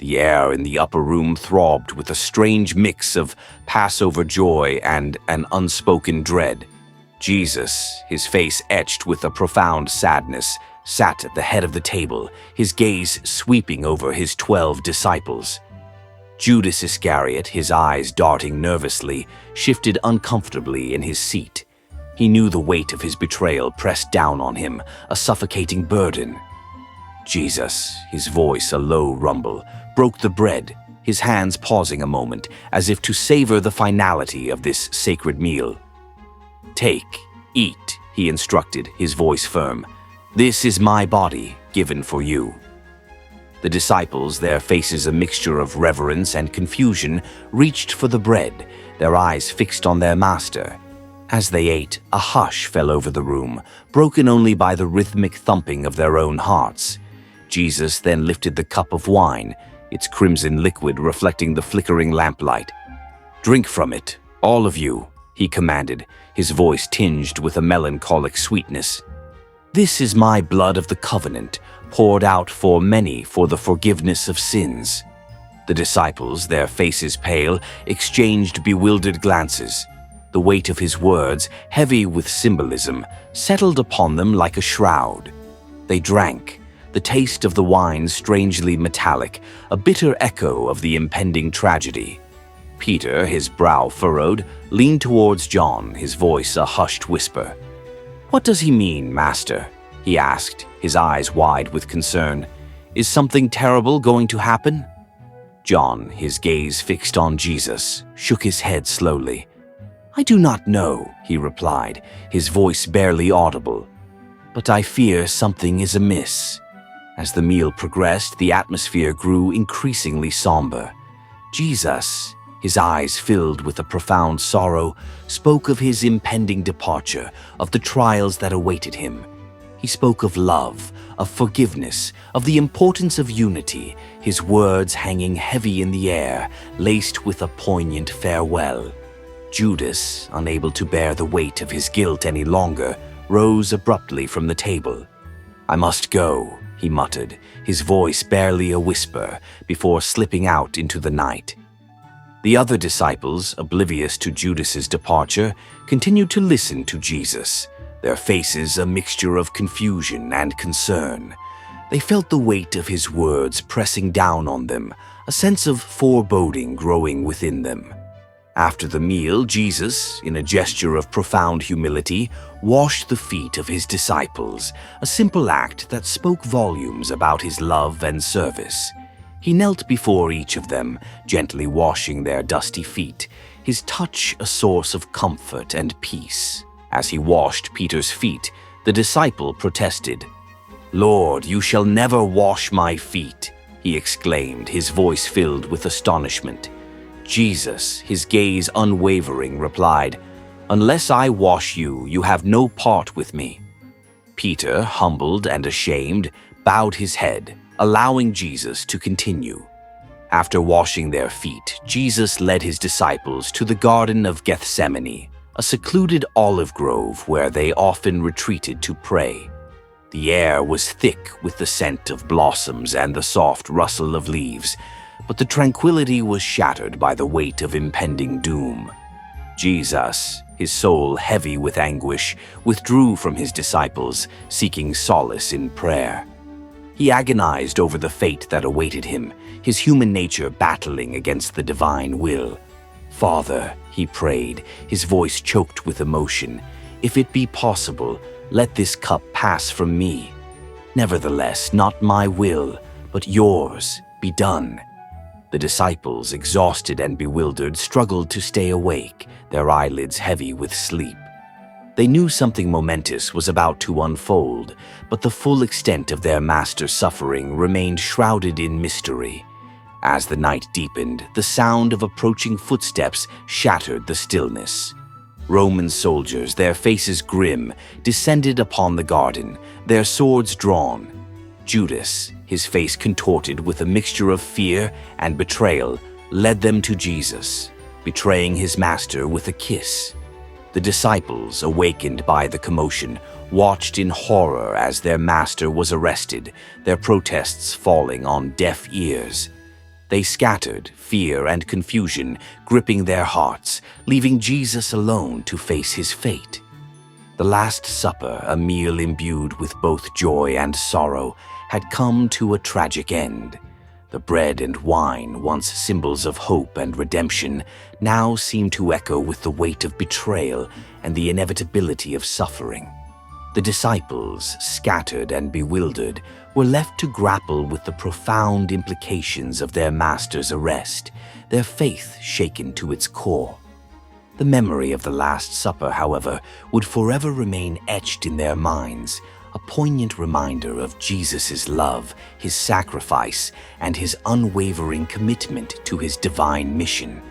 The air in the upper room throbbed with a strange mix of Passover joy and an unspoken dread. Jesus, his face etched with a profound sadness, sat at the head of the table, his gaze sweeping over his 12 disciples. Judas Iscariot, his eyes darting nervously, shifted uncomfortably in his seat. He knew the weight of his betrayal pressed down on him, a suffocating burden. Jesus, his voice a low rumble, broke the bread, his hands pausing a moment, as if to savor the finality of this sacred meal. "Take, eat," he instructed, his voice firm. "This is my body, given for you." The disciples, their faces a mixture of reverence and confusion, reached for the bread, their eyes fixed on their master. As they ate, a hush fell over the room, broken only by the rhythmic thumping of their own hearts. Jesus then lifted the cup of wine, its crimson liquid reflecting the flickering lamplight. "Drink from it, all of you," he commanded, his voice tinged with a melancholic sweetness. "This is my blood of the covenant, poured out for many for the forgiveness of sins." The disciples, their faces pale, exchanged bewildered glances. The weight of his words, heavy with symbolism, settled upon them like a shroud. They drank, the taste of the wine strangely metallic, a bitter echo of the impending tragedy. Peter, his brow furrowed, leaned towards John, his voice a hushed whisper. "What does he mean, Master?" he asked, his eyes wide with concern. "Is something terrible going to happen?" John, his gaze fixed on Jesus, shook his head slowly. "I do not know," he replied, his voice barely audible. "But I fear something is amiss." As the meal progressed, the atmosphere grew increasingly somber. Jesus, his eyes filled with a profound sorrow, spoke of his impending departure, of the trials that awaited him. He spoke of love, of forgiveness, of the importance of unity, his words hanging heavy in the air, laced with a poignant farewell. Judas, unable to bear the weight of his guilt any longer, rose abruptly from the table. "I must go," he muttered, his voice barely a whisper, before slipping out into the night. The other disciples, oblivious to Judas's departure, continued to listen to Jesus, their faces a mixture of confusion and concern. They felt the weight of his words pressing down on them, a sense of foreboding growing within them. After the meal, Jesus, in a gesture of profound humility, washed the feet of his disciples, a simple act that spoke volumes about his love and service. He knelt before each of them, gently washing their dusty feet, his touch a source of comfort and peace. As he washed Peter's feet, the disciple protested. "Lord, you shall never wash my feet," he exclaimed, his voice filled with astonishment. Jesus, his gaze unwavering, replied, "Unless I wash you, you have no part with me." Peter, humbled and ashamed, bowed his head, allowing Jesus to continue. After washing their feet, Jesus led his disciples to the Garden of Gethsemane, a secluded olive grove where they often retreated to pray. The air was thick with the scent of blossoms and the soft rustle of leaves, but the tranquility was shattered by the weight of impending doom. Jesus, his soul heavy with anguish, withdrew from his disciples, seeking solace in prayer. He agonized over the fate that awaited him, his human nature battling against the divine will. "Father," he prayed, his voice choked with emotion, "if it be possible, let this cup pass from me. Nevertheless, not my will, but yours, be done." The disciples, exhausted and bewildered, struggled to stay awake, their eyelids heavy with sleep. They knew something momentous was about to unfold, but the full extent of their master's suffering remained shrouded in mystery. As the night deepened, the sound of approaching footsteps shattered the stillness. Roman soldiers, their faces grim, descended upon the garden, their swords drawn. Judas, his face contorted with a mixture of fear and betrayal, led them to Jesus, betraying his master with a kiss. The disciples, awakened by the commotion, watched in horror as their master was arrested, their protests falling on deaf ears. They scattered, fear and confusion gripping their hearts, leaving Jesus alone to face his fate. The Last Supper, a meal imbued with both joy and sorrow, had come to a tragic end. The bread and wine, once symbols of hope and redemption, now seemed to echo with the weight of betrayal and the inevitability of suffering. The disciples, scattered and bewildered, were left to grapple with the profound implications of their master's arrest, their faith shaken to its core. The memory of the Last Supper, however, would forever remain etched in their minds, a poignant reminder of Jesus' love, his sacrifice, and his unwavering commitment to his divine mission.